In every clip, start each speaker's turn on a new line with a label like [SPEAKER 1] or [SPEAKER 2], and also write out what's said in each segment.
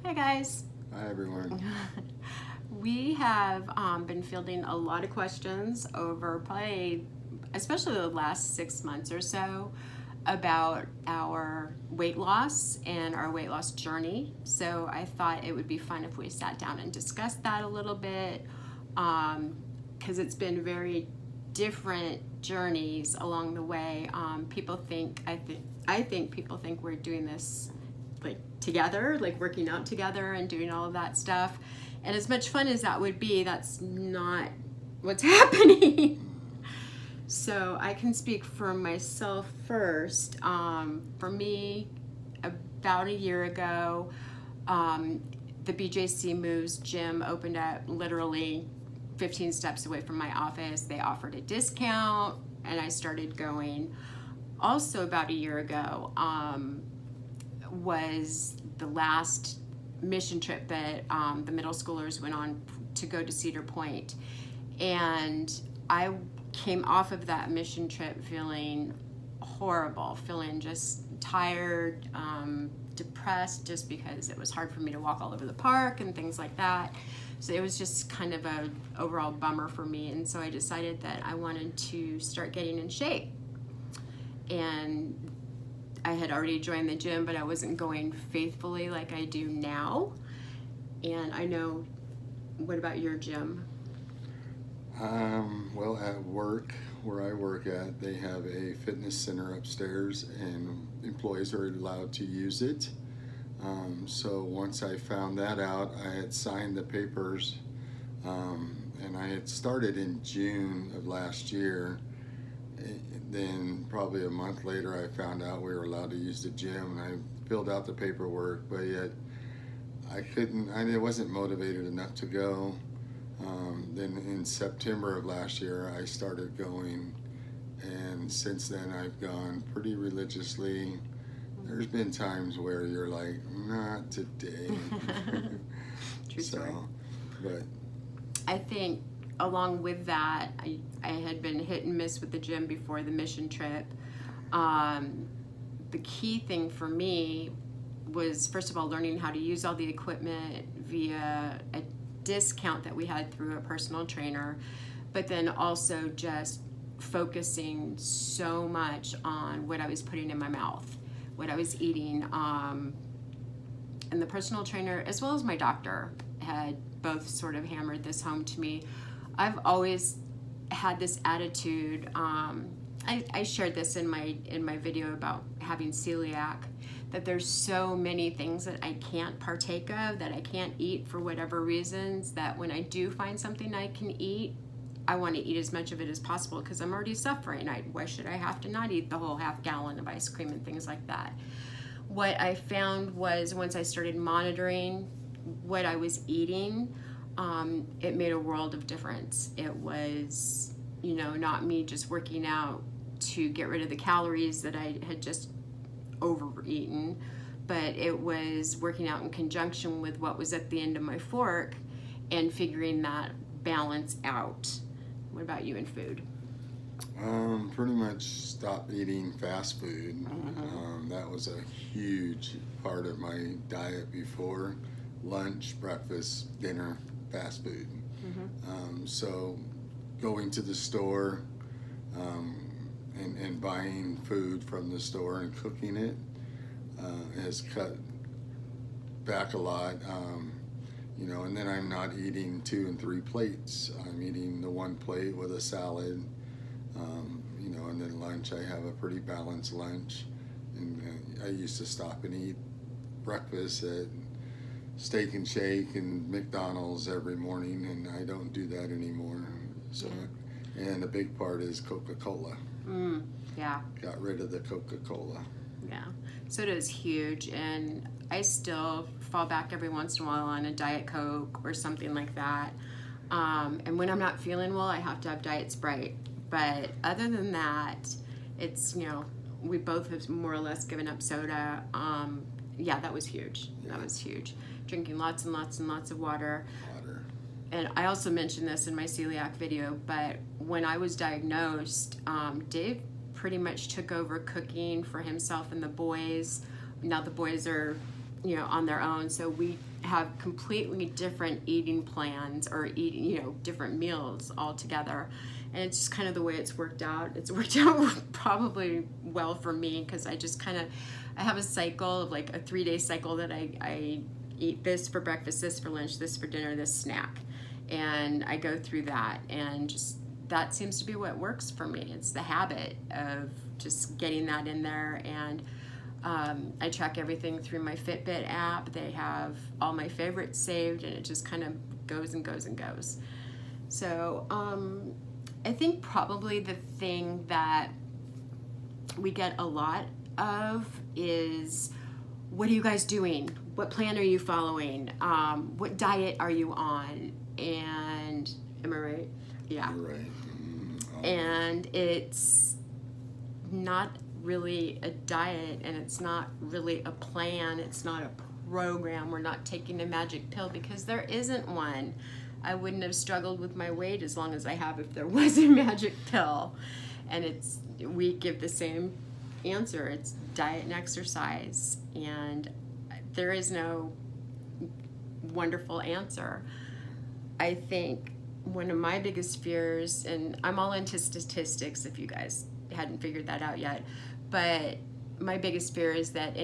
[SPEAKER 1] Hi guys.
[SPEAKER 2] Hi, everyone.
[SPEAKER 1] We have been fielding a lot of questions over probably, especially the last 6 months or so, about our weight loss and our weight loss journey. So I thought it would be fun if we sat down and discussed that a little bit, because it's been very different journeys along the way. I think people think we're doing this like together, like working out together and doing all of that stuff. And as much fun as that would be, that's not what's happening. So I can speak for myself first. For me, about a year ago, the BJC Moves gym opened up literally 15 steps away from my office. They offered a discount, and I started going. Also, about a year ago, was the last mission trip that the middle schoolers went on to go to Cedar Point. And I came off of that mission trip feeling horrible, feeling just tired, depressed, just because it was hard for me to walk all over the park and things like that. So it was just kind of a overall bummer for me. And so I decided that I wanted to start getting in shape. And I had already joined the gym, but I wasn't going faithfully like I do now. And I know, what about your gym?
[SPEAKER 2] Well, at work, where I work at, they have a fitness center upstairs, and employees are allowed to use it. So once I found that out, I had signed the papers, and I had started in June of last year. Then probably a month later, I found out we were allowed to use the gym, and I filled out the paperwork, but yet I wasn't motivated enough to go. Then in September of last year, I started going, and since then I've gone pretty religiously. There's been times where you're like, not today.
[SPEAKER 1] True story.
[SPEAKER 2] But
[SPEAKER 1] I think along with that, I had been hit and miss with the gym before the mission trip. The key thing for me was, first of all, learning how to use all the equipment via a discount that we had through a personal trainer, but then also just focusing so much on what I was putting in my mouth, what I was eating. And the personal trainer, as well as my doctor, had both sort of hammered this home to me. I've always had this attitude. I shared this in my video about having celiac, that there's so many things that I can't partake of, that I can't eat for whatever reasons, that when I do find something I can eat, I want to eat as much of it as possible because I'm already suffering. Why should I have to not eat the whole half gallon of ice cream and things like that? What I found was, once I started monitoring what I was eating, it made a world of difference. It was, not me just working out to get rid of the calories that I had just overeaten, but it was working out in conjunction with what was at the end of my fork and figuring that balance out. What about you and food?
[SPEAKER 2] pretty much stopped eating fast food. That was a huge part of my diet before: lunch, breakfast, dinner, fast food. So going to the store and buying food from the store and cooking it has cut back a lot. And then I'm not eating 2 and 3 plates. I'm eating the 1 plate with a salad. And then lunch, I have a pretty balanced lunch. And I used to stop and eat breakfast at Steak and Shake and McDonald's every morning, and I don't do that anymore. So, and a big part is Coca-Cola.
[SPEAKER 1] Yeah.
[SPEAKER 2] Got rid of the Coca-Cola.
[SPEAKER 1] Yeah. Soda's huge, and I still fall back every once in a while on a Diet Coke or something like that. And when I'm not feeling well, I have to have Diet Sprite. But other than that, it's, we both have more or less given up soda. That was huge.
[SPEAKER 2] Yeah.
[SPEAKER 1] That was huge. Drinking lots and lots and lots of water.
[SPEAKER 2] Water.
[SPEAKER 1] And I also mentioned this in my celiac video, but when I was diagnosed, Dave pretty much took over cooking for himself and the boys. Now the boys are on their own. So we have completely different eating plans, or eating, different meals altogether. And it's just kind of the way it's worked out. It's worked out probably well for me, because I just I have a cycle of like a 3-day cycle that I eat this for breakfast, this for lunch, this for dinner, this snack. And I go through that, and just that seems to be what works for me. It's the habit of just getting that in there. And I track everything through my Fitbit app. They have all my favorites saved, and it just kind of goes and goes and goes. So I think probably the thing that we get a lot of is, what are you guys doing? What plan are you following? What diet are you on? And am I right? Yeah.
[SPEAKER 2] You're right. Mm-hmm.
[SPEAKER 1] And it's not really a diet, and it's not really a plan. It's not a program. We're not taking a magic pill, because there isn't one. I wouldn't have struggled with my weight as long as I have if there was a magic pill. And we give the same answer. It's diet and exercise, and there is no wonderful answer. I think one of my biggest fears, and I'm all into statistics if you guys hadn't figured that out yet, but my biggest fear is that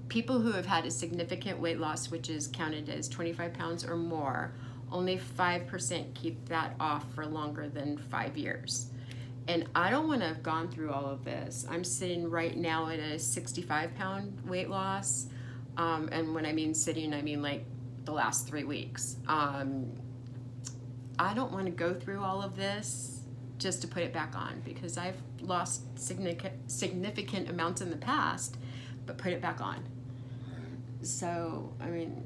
[SPEAKER 1] people who have had a significant weight loss, which is counted as 25 pounds or more, only 5% keep that off for longer than 5 years. And I don't want to have gone through all of this. I'm sitting right now at a 65-pound weight loss. And when I mean sitting, I mean like the last 3 weeks. I don't want to go through all of this just to put it back on, because I've lost significant amounts in the past, but put it back on. So, I mean,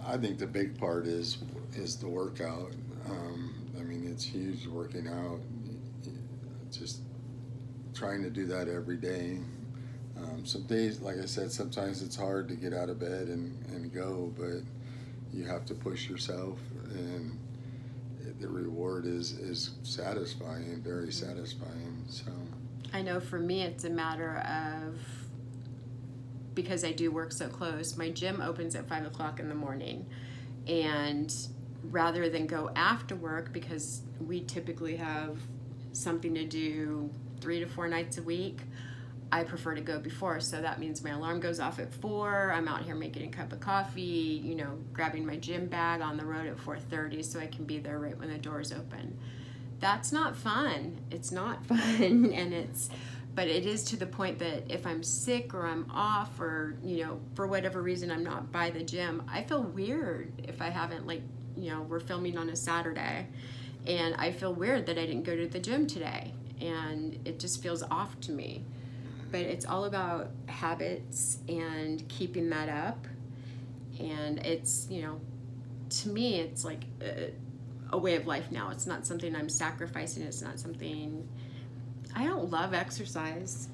[SPEAKER 2] I think the big part is the workout. I mean, it's huge, working out. Just trying to do that every day. Some days, like I said, sometimes it's hard to get out of bed and go, but you have to push yourself, and the reward is satisfying, very satisfying. So
[SPEAKER 1] I know for me it's a matter of, because I do work so close, my gym opens at 5 o'clock in the morning, and rather than go after work, because we typically have something to do 3 to 4 nights a week, I prefer to go before. So that means my alarm goes off at 4. I'm out here making a cup of coffee, grabbing my gym bag on the road at 4:30 so I can be there right when the doors open. That's not fun. It's not fun. But it is to the point that if I'm sick or I'm off, or, for whatever reason I'm not by the gym, I feel weird if I haven't, we're filming on a Saturday, and I feel weird that I didn't go to the gym today, and it just feels off to me. But it's all about habits and keeping that up. And it's, to me, it's like a way of life now. It's not something I'm sacrificing. It's not something, I don't love exercise.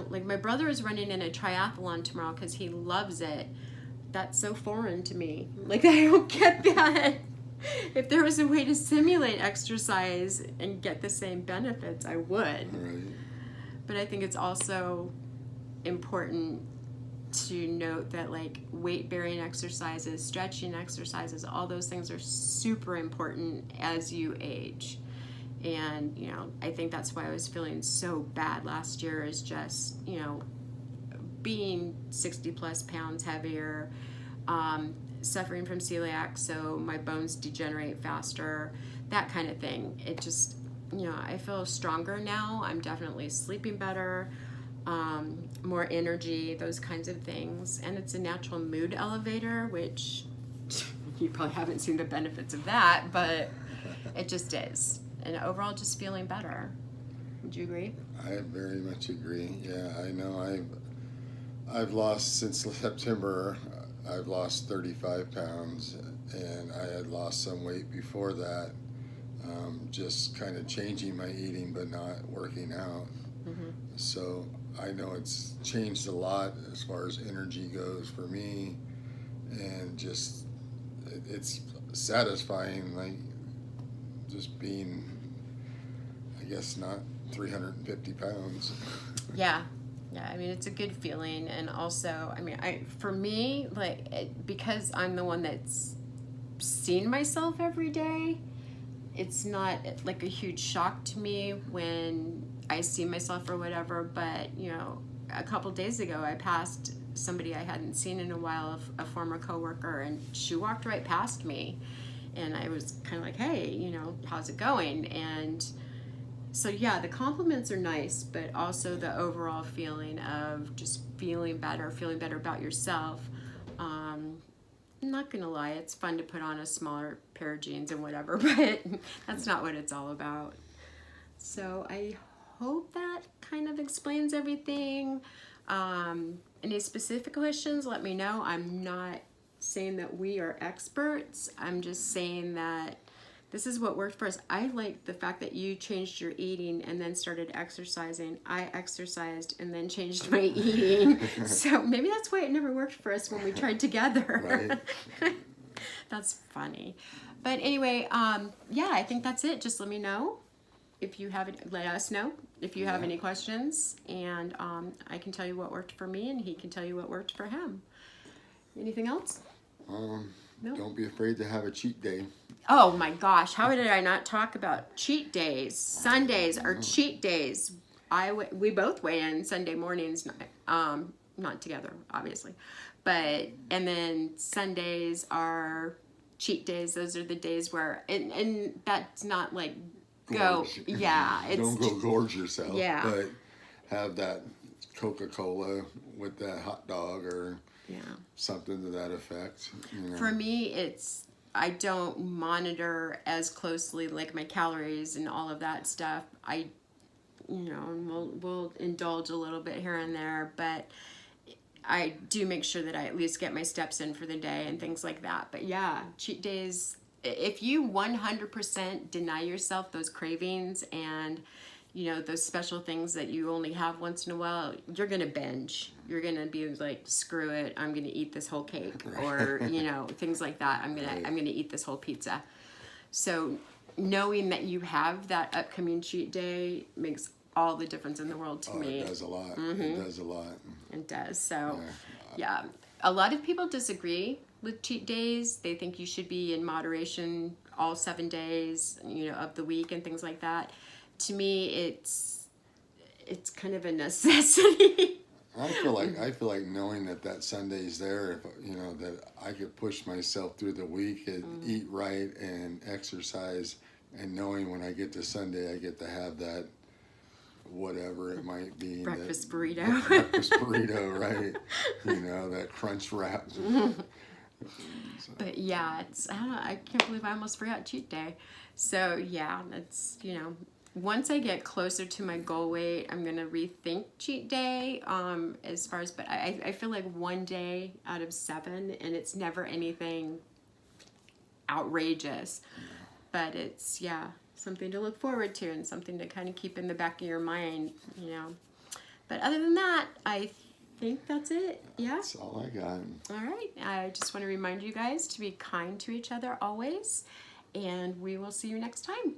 [SPEAKER 1] My brother is running in a triathlon tomorrow because he loves it. That's so foreign to me. I don't get that. If there was a way to simulate exercise and get the same benefits, I would.
[SPEAKER 2] right.
[SPEAKER 1] But I think it's also important to note that weight-bearing exercises, stretching exercises, all those things are super important as you age. And, I think that's why I was feeling so bad last year, is just, being 60 plus pounds heavier, suffering from celiac, so my bones degenerate faster, that kind of thing. It just, I feel stronger now. I'm definitely sleeping better, more energy, those kinds of things. And it's a natural mood elevator, which you probably haven't seen the benefits of that, but it just is. And overall, just feeling better. Would you agree?
[SPEAKER 2] I very much agree. Yeah, I know. I've lost, since September, I've lost 35 pounds, and I had lost some weight before that. Just kind of changing my eating but not working out.
[SPEAKER 1] Mm-hmm.
[SPEAKER 2] So I know it's changed a lot as far as energy goes for me, and just it's satisfying, just being, I guess, not 350 pounds.
[SPEAKER 1] Yeah, Yeah, I mean, it's a good feeling. And also, I mean, for me, like, because I'm the one that's seen myself every day, it's not like a huge shock to me when I see myself or whatever. But, you know, a couple days ago, I passed somebody I hadn't seen in a while, a former coworker, and she walked right past me. And I was kind of like, hey, you know, how's it going? And so, yeah, the compliments are nice, but also the overall feeling of just feeling better about yourself. I'm not gonna lie, it's fun to put on a smaller pair of jeans and whatever, but that's not what it's all about. So I hope that kind of explains everything. Any specific questions, let me know. I'm not saying that we are experts. I'm just saying that this is what worked for us. I like the fact that you changed your eating and then started exercising. I exercised and then changed my eating. So maybe that's why it never worked for us when we tried together. Right. That's funny. But anyway, yeah, I think that's it. Just let me know if you have it. Let us know if you have any questions, and I can tell you what worked for me, and he can tell you what worked for him. Anything else?
[SPEAKER 2] No. Don't be afraid to have a cheat day.
[SPEAKER 1] Oh my gosh, how did I not talk about cheat days? Sundays are cheat days. We both weigh in Sunday mornings, not together, obviously. And then Sundays are cheat days. Those are the days where, and that's not like
[SPEAKER 2] Gorge. Don't go gorge yourself.
[SPEAKER 1] Yeah.
[SPEAKER 2] But have that Coca-Cola with that hot dog or something to that effect. You know.
[SPEAKER 1] For me, I don't monitor as closely like my calories and all of that stuff. We'll indulge a little bit here and there, but I do make sure that I at least get my steps in for the day and things like that. But yeah, cheat days, if you 100% deny yourself those cravings and, you know, those special things that you only have once in a while, you're going to binge. You're going to be like, screw it, I'm going to eat this whole cake, or, you know, things like that. I'm going to eat this whole pizza. So knowing that you have that upcoming cheat day makes all the difference in the world to me.
[SPEAKER 2] It does a lot. It does a lot.
[SPEAKER 1] It does. So, yeah. A lot of people disagree with cheat days. They think you should be in moderation all 7 days, you know, of the week and things like that. To me, it's kind of a necessity.
[SPEAKER 2] I feel like knowing that Sunday's there, if you know that I could push myself through the week and eat right and exercise, and knowing when I get to Sunday I get to have that whatever it might be,
[SPEAKER 1] breakfast burrito.
[SPEAKER 2] Breakfast burrito, right? You know, that crunch wrap.
[SPEAKER 1] But yeah, I don't know, I can't believe I almost forgot cheat day. So yeah, that's, you know, once I get closer to my goal weight, I'm gonna rethink cheat day. As far as, but I feel like 1 day out of 7, and it's never anything outrageous. But it's something to look forward to and something to kind of keep in the back of your mind, you know. But other than that, I think that's it. Yeah.
[SPEAKER 2] That's all I got.
[SPEAKER 1] All right. I just want to remind you guys to be kind to each other always, and we will see you next time.